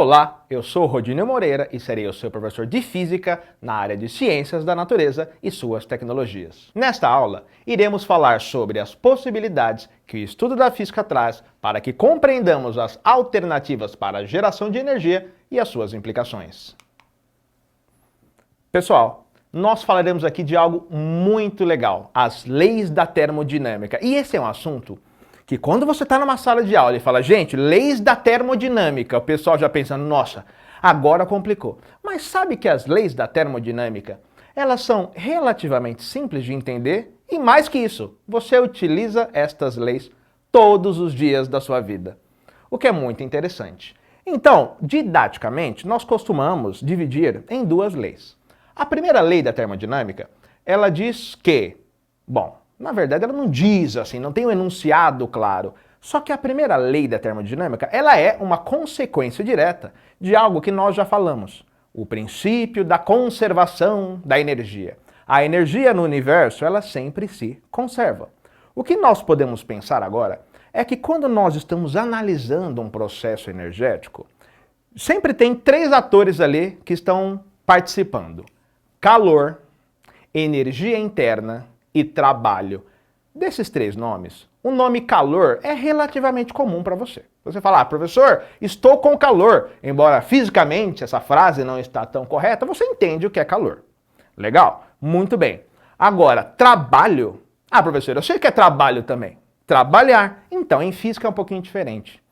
Olá, eu sou Rodinei Moreira e serei o seu professor de Física na área de Ciências da Natureza e suas tecnologias. Nesta aula, iremos falar sobre as possibilidades que o estudo da física traz para que compreendamos as alternativas para a geração de energia e as suas implicações. Pessoal, nós falaremos aqui de algo muito legal, as leis da termodinâmica. E esse é um assunto que quando você está numa sala de aula e fala, gente, leis da termodinâmica, o pessoal já pensa, nossa, agora complicou. Mas sabe que as leis da termodinâmica, elas são relativamente simples de entender e mais que isso, você utiliza estas leis todos os dias da sua vida, o que é muito interessante. Então, didaticamente, nós costumamos dividir em duas leis. A primeira lei da termodinâmica, ela diz que, bom, na verdade, ela não diz assim, não tem um enunciado claro. Só que a primeira lei da termodinâmica, ela é uma consequência direta de algo que nós já falamos. O princípio da conservação da energia. A energia no universo, ela sempre se conserva. O que nós podemos pensar agora é que quando nós estamos analisando um processo energético, sempre tem três atores ali que estão participando. Calor, energia interna e trabalho. Desses três nomes, o nome calor é relativamente comum para você. Você fala, professor, estou com calor. Embora fisicamente essa frase não está tão correta, você entende o que é calor. Legal? Muito bem. Agora, trabalho. Professor, eu sei o que é trabalho também. Trabalhar. Então, em física é um pouquinho diferente.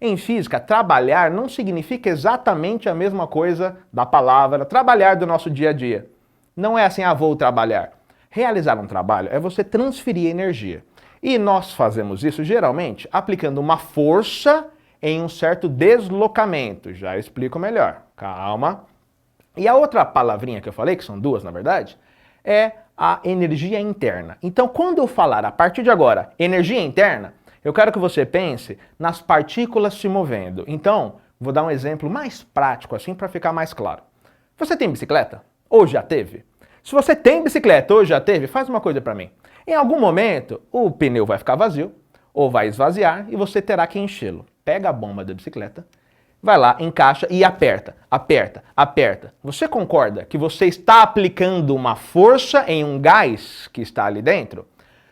Em física, trabalhar não significa exatamente a mesma coisa da palavra trabalhar do nosso dia a dia. Não é assim, vou trabalhar. Realizar um trabalho é você transferir energia. E nós fazemos isso geralmente aplicando uma força em um certo deslocamento. Já explico melhor. Calma. E a outra palavrinha que eu falei, que são duas na verdade, é a energia interna. Então, quando eu falar a partir de agora energia interna, eu quero que você pense nas partículas se movendo. Então, vou dar um exemplo mais prático assim para ficar mais claro. Você tem bicicleta? Ou já teve? Se você tem bicicleta ou já teve, faz uma coisa para mim. Em algum momento, o pneu vai ficar vazio, ou vai esvaziar, e você terá que enchê-lo. Pega a bomba da bicicleta, vai lá, encaixa e aperta, aperta, aperta. Você concorda que você está aplicando uma força em um gás que está ali dentro?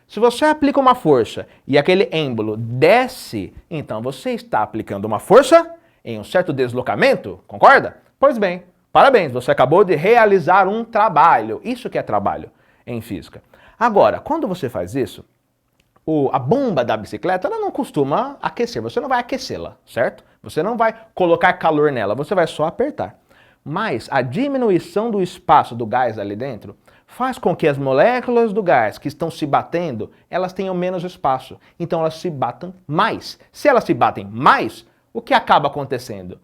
Se você aplica uma força e aquele êmbolo desce, então você está aplicando uma força em um certo deslocamento, concorda? Pois bem. Parabéns, você acabou de realizar um trabalho. Isso que é trabalho em física. Agora, quando você faz isso, a bomba da bicicleta ela não costuma aquecer, você não vai aquecê-la, certo? Você não vai colocar calor nela, você vai só apertar. Mas a diminuição do espaço do gás ali dentro faz com que as moléculas do gás que estão se batendo, elas tenham menos espaço. Então elas se batam mais. Se elas se batem mais, o que acaba acontecendo?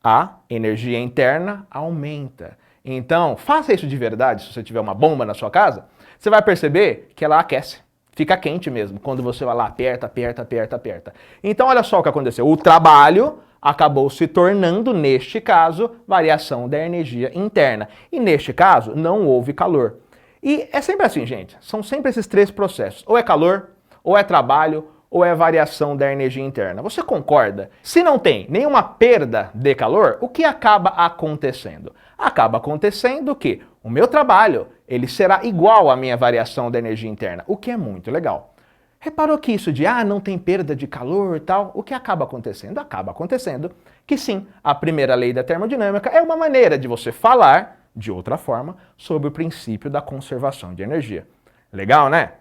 A energia interna aumenta. Então, faça isso de verdade, se você tiver uma bomba na sua casa, você vai perceber que ela aquece. Fica quente mesmo, quando você vai lá, aperta, aperta, aperta, aperta. Então, olha só o que aconteceu. O trabalho acabou se tornando, neste caso, variação da energia interna. E neste caso, não houve calor. E é sempre assim, gente. São sempre esses três processos. Ou é calor, ou é trabalho, ou é variação da energia interna? Você concorda? Se não tem nenhuma perda de calor, o que acaba acontecendo? Acaba acontecendo que o meu trabalho ele será igual à minha variação da energia interna, o que é muito legal. Reparou que isso de não tem perda de calor e tal, o que acaba acontecendo? Acaba acontecendo que sim, a primeira lei da termodinâmica é uma maneira de você falar, de outra forma, sobre o princípio da conservação de energia. Legal, né?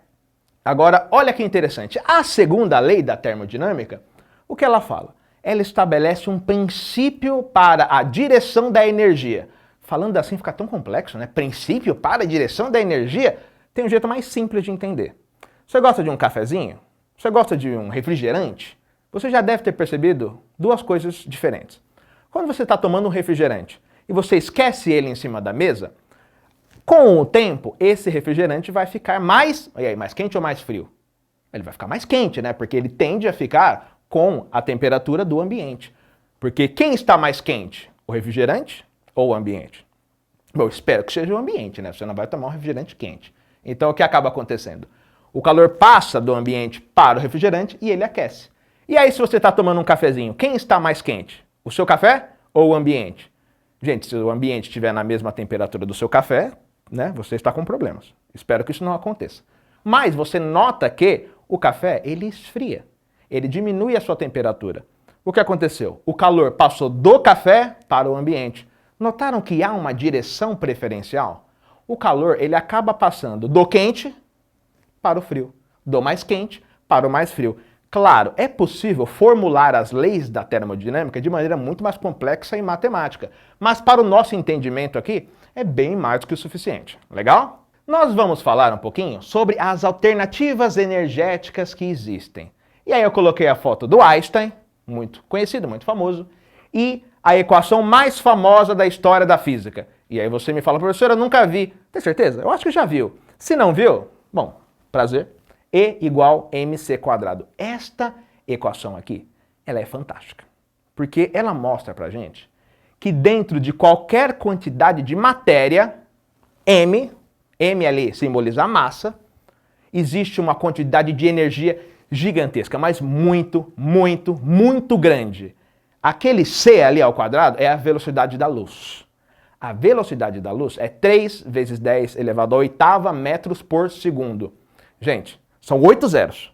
Agora, olha que interessante. A segunda lei da termodinâmica, o que ela fala? Ela estabelece um princípio para a direção da energia. Falando assim fica tão complexo, né? Princípio para a direção da energia? Tem um jeito mais simples de entender. Você gosta de um cafezinho? Você gosta de um refrigerante? Você já deve ter percebido duas coisas diferentes. Quando você está tomando um refrigerante e você esquece ele em cima da mesa, com o tempo, esse refrigerante vai ficar mais quente ou mais frio? Ele vai ficar mais quente, né? Porque ele tende a ficar com a temperatura do ambiente. Porque quem está mais quente? O refrigerante ou o ambiente? Bom, espero que seja o ambiente, né? Você não vai tomar um refrigerante quente. Então, o que acaba acontecendo? O calor passa do ambiente para o refrigerante e ele aquece. E aí, se você está tomando um cafezinho, quem está mais quente? O seu café ou o ambiente? Gente, se o ambiente estiver na mesma temperatura do seu café, né, você está com problemas. Espero que isso não aconteça. Mas você nota que o café, ele esfria. Ele diminui a sua temperatura. O que aconteceu? O calor passou do café para o ambiente. Notaram que há uma direção preferencial? O calor, ele acaba passando do quente para o frio, do mais quente para o mais frio. Claro, é possível formular as leis da termodinâmica de maneira muito mais complexa e matemática, mas para o nosso entendimento aqui, é bem mais do que o suficiente. Legal? Nós vamos falar um pouquinho sobre as alternativas energéticas que existem. E aí eu coloquei a foto do Einstein, muito conhecido, muito famoso, e a equação mais famosa da história da física. E aí você me fala, professor, eu nunca vi. Tem certeza? Eu acho que já viu. Se não viu, bom, prazer. E igual mc quadrado. Esta equação aqui, ela é fantástica. Porque ela mostra pra gente que dentro de qualquer quantidade de matéria, M ali simboliza a massa, existe uma quantidade de energia gigantesca, mas muito, muito, muito grande. Aquele C ali ao quadrado é a velocidade da luz. A velocidade da luz é 3 vezes 10 elevado à oitava metros por segundo. Gente, são 8 zeros.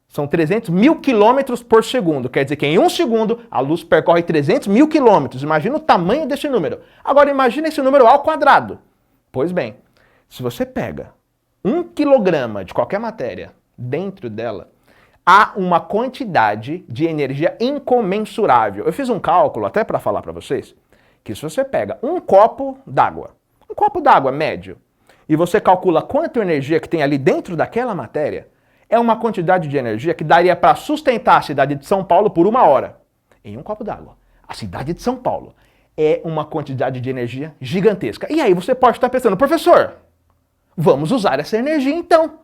São 300 mil quilômetros por segundo. Quer dizer que em um segundo a luz percorre 300 mil quilômetros. Imagina o tamanho desse número. Agora imagina esse número ao quadrado. Pois bem, se você pega 1 quilograma de qualquer matéria, dentro dela, há uma quantidade de energia incomensurável. Eu fiz um cálculo até para falar para vocês, que se você pega um copo d'água médio, e você calcula quanta energia que tem ali dentro daquela matéria, é uma quantidade de energia que daria para sustentar a cidade de São Paulo por 1 hora. Em um copo d'água. A cidade de São Paulo é uma quantidade de energia gigantesca. E aí você pode estar pensando, professor, vamos usar essa energia então.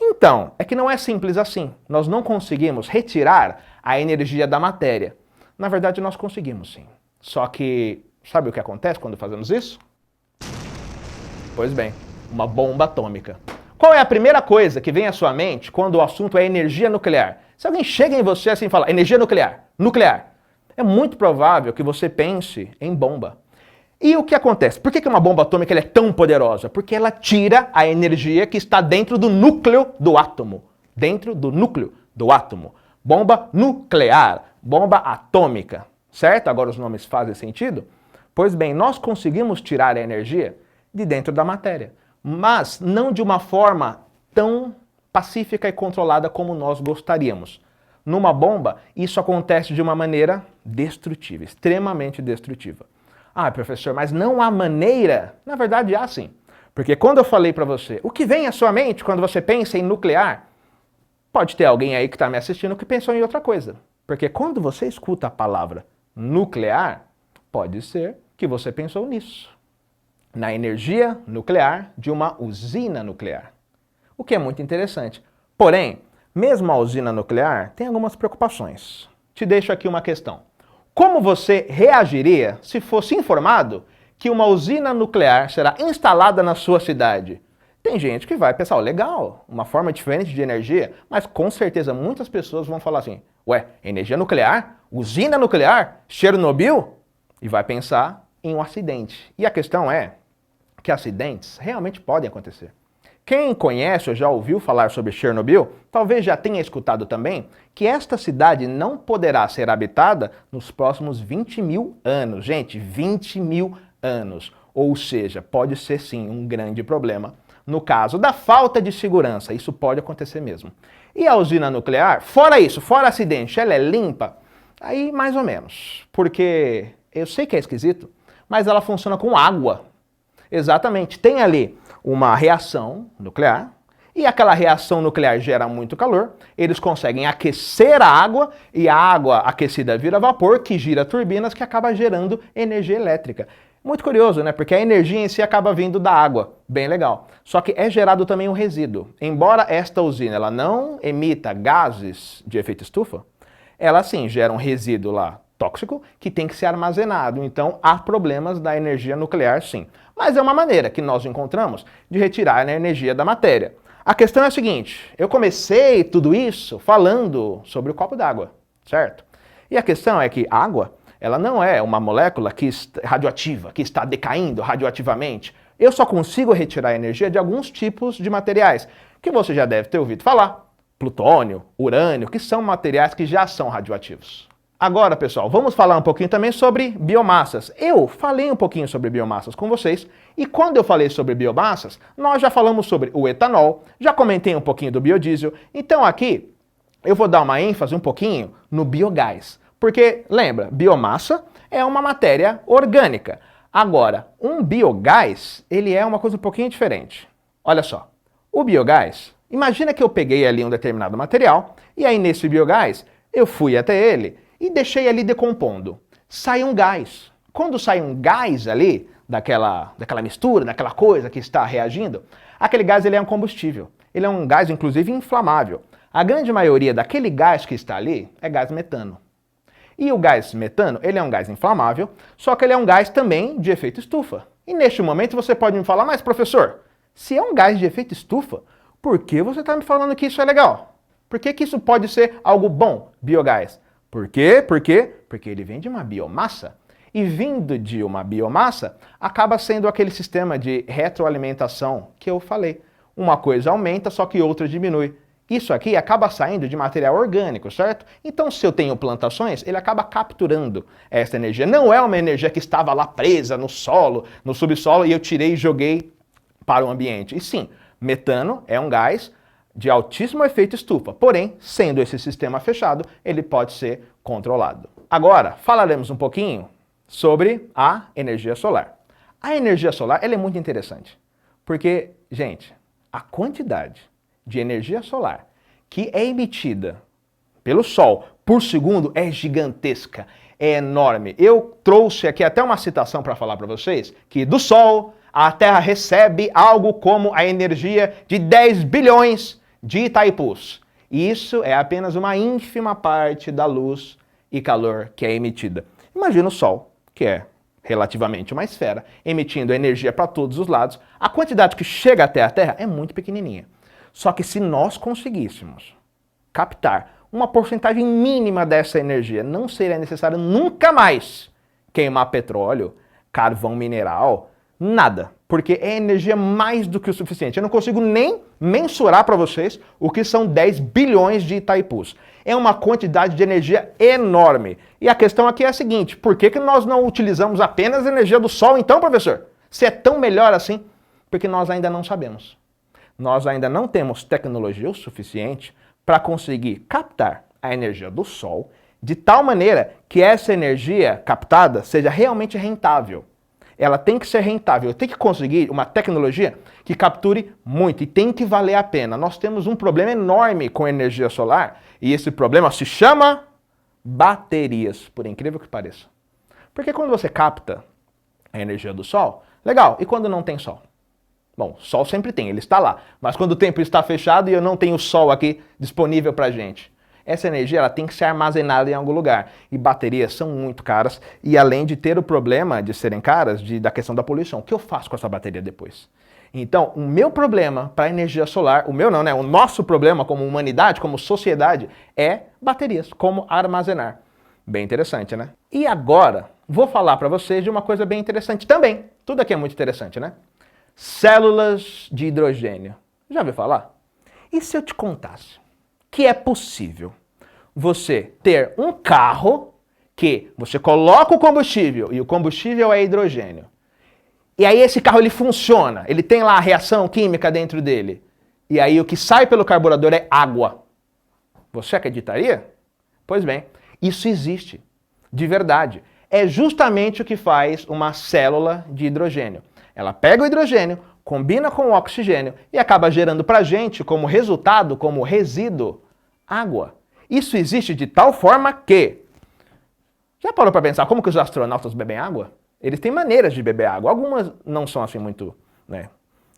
Então, é que não é simples assim. Nós não conseguimos retirar a energia da matéria. Na verdade, nós conseguimos sim. Só que, sabe o que acontece quando fazemos isso? Pois bem, uma bomba atômica. Qual é a primeira coisa que vem à sua mente quando o assunto é energia nuclear? Se alguém chega em você assim e fala, energia nuclear, é muito provável que você pense em bomba. E o que acontece? Por que uma bomba atômica ela é tão poderosa? Porque ela tira a energia que está dentro do núcleo do átomo. Dentro do núcleo do átomo. Bomba nuclear, bomba atômica. Certo? Agora os nomes fazem sentido? Pois bem, nós conseguimos tirar a energia de dentro da matéria, mas não de uma forma tão pacífica e controlada como nós gostaríamos. Numa bomba, isso acontece de uma maneira destrutiva, extremamente destrutiva. Ah, professor, mas não há maneira? Na verdade, há sim. Porque quando eu falei para você, o que vem à sua mente quando você pensa em nuclear, pode ter alguém aí que está me assistindo que pensou em outra coisa. Porque quando você escuta a palavra nuclear, pode ser que você pensou nisso. Na energia nuclear de uma usina nuclear. O que é muito interessante. Porém, mesmo a usina nuclear tem algumas preocupações. Te deixo aqui uma questão. Como você reagiria se fosse informado que uma usina nuclear será instalada na sua cidade? Tem gente que vai pensar, legal, uma forma diferente de energia, mas com certeza muitas pessoas vão falar assim, ué, energia nuclear? Usina nuclear? Chernobyl? E vai pensar em um acidente. E a questão é que acidentes realmente podem acontecer. Quem conhece ou já ouviu falar sobre Chernobyl, talvez já tenha escutado também que esta cidade não poderá ser habitada nos próximos 20 mil anos. Gente, 20 mil anos. Ou seja, pode ser sim um grande problema. No caso da falta de segurança, isso pode acontecer mesmo. E a usina nuclear, fora isso, fora acidente, ela é limpa? Aí mais ou menos. Porque eu sei que é esquisito, mas ela funciona com água. Exatamente, tem ali uma reação nuclear, e aquela reação nuclear gera muito calor, eles conseguem aquecer a água, e a água aquecida vira vapor, que gira turbinas, que acaba gerando energia elétrica. Muito curioso, né? Porque a energia em si acaba vindo da água, bem legal. Só que é gerado também um resíduo. Embora esta usina ela não emita gases de efeito estufa, ela sim gera um resíduo lá tóxico que tem que ser armazenado. Então há problemas da energia nuclear sim. Mas é uma maneira que nós encontramos de retirar a energia da matéria. A questão é a seguinte, eu comecei tudo isso falando sobre o copo d'água, certo? E a questão é que a água, ela não é uma molécula radioativa, que está decaindo radioativamente. Eu só consigo retirar energia de alguns tipos de materiais, que você já deve ter ouvido falar. Plutônio, urânio, que são materiais que já são radioativos. Agora, pessoal, vamos falar um pouquinho também sobre biomassas. Eu falei um pouquinho sobre biomassas com vocês, e quando eu falei sobre biomassas, nós já falamos sobre o etanol, já comentei um pouquinho do biodiesel, então aqui eu vou dar uma ênfase um pouquinho no biogás. Porque, lembra, biomassa é uma matéria orgânica. Agora, um biogás, ele é uma coisa um pouquinho diferente. Olha só, o biogás, imagina que eu peguei ali um determinado material, e aí nesse biogás, eu fui até ele e deixei ali decompondo. Sai um gás. Quando sai um gás ali, daquela mistura, daquela coisa que está reagindo, aquele gás ele é um combustível. Ele é um gás, inclusive, inflamável. A grande maioria daquele gás que está ali é gás metano. E o gás metano, ele é um gás inflamável, só que ele é um gás também de efeito estufa. E neste momento você pode me falar, mas professor, se é um gás de efeito estufa, por que você está me falando que isso é legal? Por que isso pode ser algo bom, biogás? Por quê? Porque ele vem de uma biomassa. E vindo de uma biomassa, acaba sendo aquele sistema de retroalimentação que eu falei. Uma coisa aumenta, só que outra diminui. Isso aqui acaba saindo de material orgânico, certo? Então, se eu tenho plantações, ele acaba capturando essa energia. Não é uma energia que estava lá presa no solo, no subsolo, e eu tirei e joguei para o ambiente. E sim, metano é um gás de altíssimo efeito estufa. Porém, sendo esse sistema fechado, ele pode ser controlado. Agora, falaremos um pouquinho sobre a energia solar. A energia solar, ela é muito interessante. Porque, gente, a quantidade de energia solar que é emitida pelo Sol por segundo é gigantesca, é enorme. Eu trouxe aqui até uma citação para falar para vocês que do Sol a Terra recebe algo como a energia de 10 bilhões de Itaipus. E isso é apenas uma ínfima parte da luz e calor que é emitida. Imagina o Sol, que é relativamente uma esfera, emitindo energia para todos os lados. A quantidade que chega até a Terra é muito pequenininha. Só que se nós conseguíssemos captar uma porcentagem mínima dessa energia, não seria necessário nunca mais queimar petróleo, carvão mineral, nada. Porque é energia mais do que o suficiente. Eu não consigo nem mensurar para vocês o que são 10 bilhões de Itaipus. É uma quantidade de energia enorme. E a questão aqui é a seguinte, por que nós não utilizamos apenas a energia do Sol então, professor? Se é tão melhor assim? Porque nós ainda não sabemos. Nós ainda não temos tecnologia o suficiente para conseguir captar a energia do Sol de tal maneira que essa energia captada seja realmente rentável. Ela tem que ser rentável, tem que conseguir uma tecnologia que capture muito e tem que valer a pena. Nós temos um problema enorme com a energia solar e esse problema se chama baterias, por incrível que pareça. Porque quando você capta a energia do Sol, legal, e quando não tem Sol? Bom, Sol sempre tem, ele está lá, mas quando o tempo está fechado e eu não tenho Sol aqui disponível para a gente, essa energia ela tem que ser armazenada em algum lugar. E baterias são muito caras. E além de ter o problema de serem caras, da questão da poluição, o que eu faço com essa bateria depois? Então, o meu problema para a energia solar, o meu não, né? O nosso problema como humanidade, como sociedade, é baterias, como armazenar. Bem interessante, né? E agora, vou falar para vocês de uma coisa bem interessante também. Tudo aqui é muito interessante, né? Células de hidrogênio. Já ouviu falar? E se eu te contasse que é possível você ter um carro que você coloca o combustível e o combustível é hidrogênio. E aí esse carro ele funciona, ele tem lá a reação química dentro dele. E aí o que sai pelo carburador é água. Você acreditaria? Pois bem, isso existe, de verdade. É justamente o que faz uma célula de hidrogênio. Ela pega o hidrogênio, combina com o oxigênio e acaba gerando para a gente, como resultado, como resíduo, água. Isso existe de tal forma que... Já parou para pensar como que os astronautas bebem água? Eles têm maneiras de beber água. Algumas não são assim muito, né,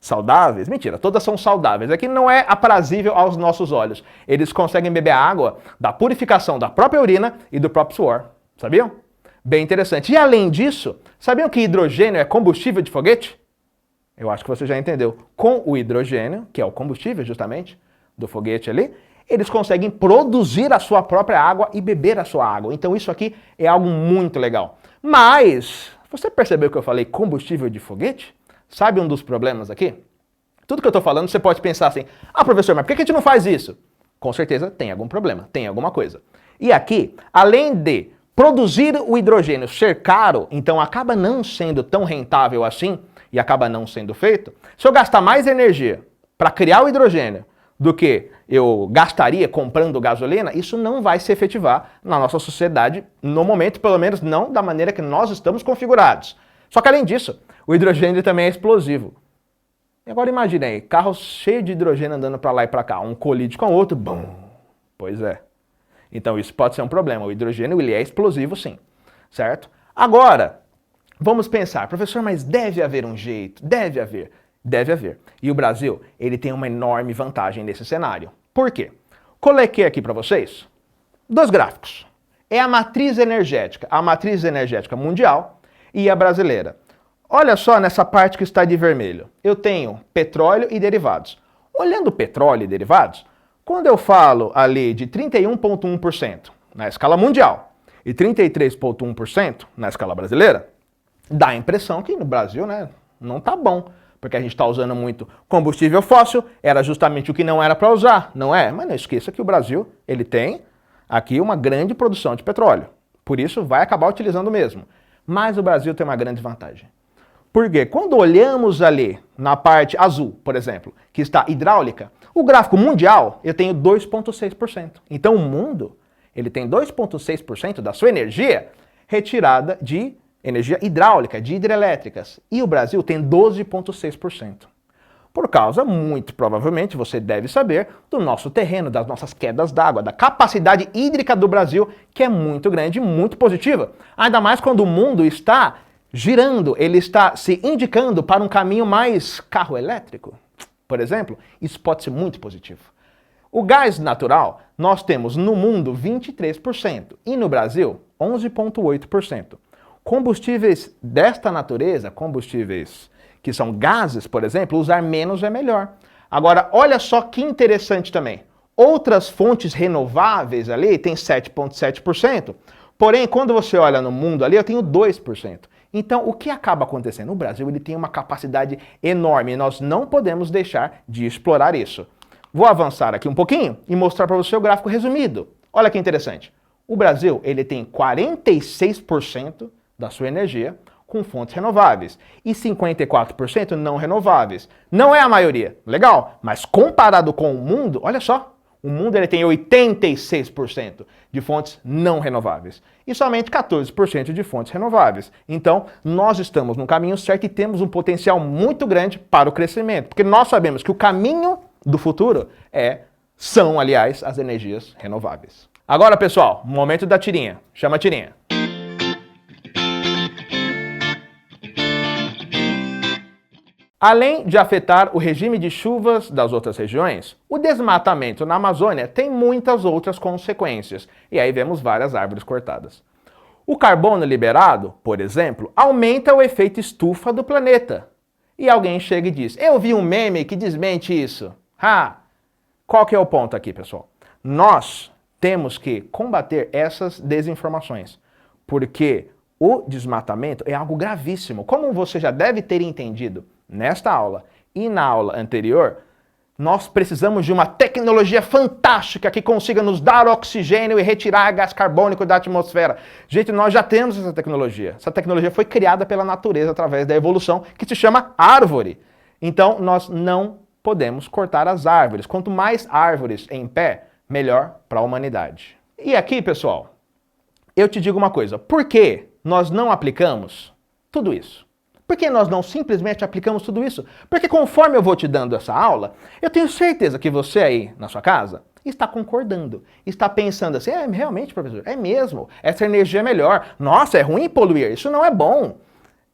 saudáveis. Mentira, todas são saudáveis. É que não é aprazível aos nossos olhos. Eles conseguem beber água da purificação da própria urina e do próprio suor. Sabiam? Bem interessante. E além disso, sabiam que hidrogênio é combustível de foguete? Eu acho que você já entendeu. Com o hidrogênio, que é o combustível justamente do foguete ali, eles conseguem produzir a sua própria água e beber a sua água. Então isso aqui é algo muito legal. Mas, você percebeu que eu falei combustível de foguete? Sabe um dos problemas aqui? Tudo que eu estou falando, você pode pensar assim, professor, mas por que a gente não faz isso? Com certeza tem algum problema, tem alguma coisa. E aqui, além de produzir o hidrogênio ser caro, então acaba não sendo tão rentável assim, e acaba não sendo feito, se eu gastar mais energia para criar o hidrogênio do que eu gastaria comprando gasolina, isso não vai se efetivar na nossa sociedade no momento, pelo menos não da maneira que nós estamos configurados. Só que além disso, o hidrogênio também é explosivo. E agora imagine aí, carro cheio de hidrogênio andando para lá e para cá, um colide com o outro, bum. Pois é. Então isso pode ser um problema. O hidrogênio ele é explosivo sim, certo? Agora, vamos pensar, professor, mas deve haver um jeito, deve haver. Deve haver. E o Brasil, ele tem uma enorme vantagem nesse cenário. Por quê? Coloquei aqui para vocês 2 gráficos. É a matriz energética mundial e a brasileira. Olha só nessa parte que está de vermelho. Eu tenho petróleo e derivados. Olhando petróleo e derivados, quando eu falo ali de 31,1% na escala mundial e 33,1% na escala brasileira, dá a impressão que no Brasil, né, não tá bom. Porque a gente está usando muito combustível fóssil, era justamente o que não era para usar, não é? Mas não esqueça que o Brasil, ele tem aqui uma grande produção de petróleo. Por isso, vai acabar utilizando mesmo. Mas o Brasil tem uma grande vantagem. Porque quando olhamos ali na parte azul, por exemplo, que está hidráulica, o gráfico mundial, eu tenho 2,6%. Então o mundo, ele tem 2,6% da sua energia retirada de energia hidráulica, de hidrelétricas. E o Brasil tem 12,6%. Por causa, muito provavelmente, você deve saber, do nosso terreno, das nossas quedas d'água, da capacidade hídrica do Brasil, que é muito grande e muito positiva. Ainda mais quando o mundo está girando, ele está se indicando para um caminho mais carro elétrico, por exemplo. Isso pode ser muito positivo. O gás natural, nós temos no mundo 23% e no Brasil 11,8%. Combustíveis desta natureza, combustíveis que são gases, por exemplo, usar menos é melhor. Agora, olha só que interessante também. Outras fontes renováveis ali tem 7,7%. Porém, quando você olha no mundo ali, eu tenho 2%. Então, o que acaba acontecendo? O Brasil ele tem uma capacidade enorme e nós não podemos deixar de explorar isso. Vou avançar aqui um pouquinho e mostrar para você o gráfico resumido. Olha que interessante. O Brasil ele tem 46% da sua energia com fontes renováveis e 54% não renováveis. Não é a maioria, legal, mas comparado com o mundo, olha só, o mundo ele tem 86% de fontes não renováveis e somente 14% de fontes renováveis. Então, nós estamos no caminho certo e temos um potencial muito grande para o crescimento, porque nós sabemos que o caminho do futuro são, aliás, as energias renováveis. Agora, pessoal, momento da tirinha. Chama a tirinha. Além de afetar o regime de chuvas das outras regiões, o desmatamento na Amazônia tem muitas outras consequências, e aí vemos várias árvores cortadas. O carbono liberado, por exemplo, aumenta o efeito estufa do planeta. E alguém chega e diz, eu vi um meme que desmente isso. Qual que é o ponto aqui, pessoal? Nós temos que combater essas desinformações, porque o desmatamento é algo gravíssimo. Como você já deve ter entendido, nesta aula e na aula anterior, nós precisamos de uma tecnologia fantástica que consiga nos dar oxigênio e retirar gás carbônico da atmosfera. Gente, nós já temos essa tecnologia. Essa tecnologia foi criada pela natureza através da evolução, que se chama árvore. Então, nós não podemos cortar as árvores. Quanto mais árvores em pé, melhor para a humanidade. E aqui, pessoal, eu te digo uma coisa. Por que nós não aplicamos tudo isso? Por que nós não simplesmente aplicamos tudo isso? Porque conforme eu vou te dando essa aula, eu tenho certeza que você aí na sua casa está concordando, está pensando assim, realmente, professor, é mesmo, essa energia é melhor. Nossa, é ruim poluir, isso não é bom.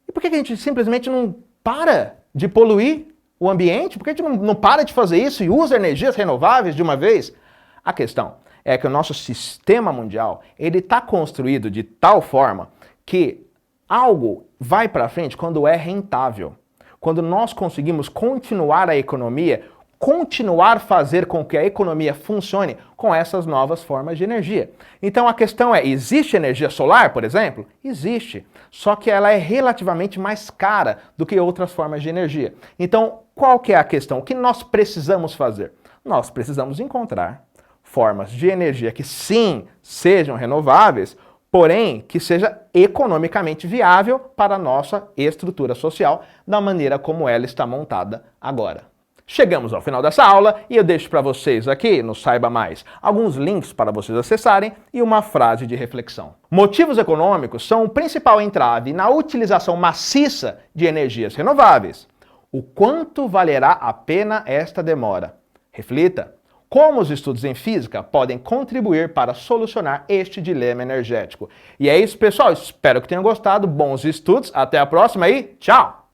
E por que a gente simplesmente não para de poluir o ambiente? Por que a gente não para de fazer isso e usa energias renováveis de uma vez? A questão é que o nosso sistema mundial, ele está construído de tal forma que algo vai para frente quando é rentável. Quando nós conseguimos continuar a economia continuar a fazer com que a economia funcione com essas novas formas de energia. Então a questão é, existe energia solar, por exemplo? Existe, só que ela é relativamente mais cara do que outras formas de energia. Então, qual que é a questão? O que nós precisamos fazer? Nós precisamos encontrar formas de energia que sim sejam renováveis, porém que seja economicamente viável para a nossa estrutura social da maneira como ela está montada agora. Chegamos ao final dessa aula e eu deixo para vocês aqui, no Saiba Mais, alguns links para vocês acessarem e uma frase de reflexão. Motivos econômicos são o principal entrave na utilização maciça de energias renováveis. O quanto valerá a pena esta demora? Reflita. Como os estudos em física podem contribuir para solucionar este dilema energético? E é isso, pessoal. Espero que tenham gostado. Bons estudos. Até a próxima e tchau!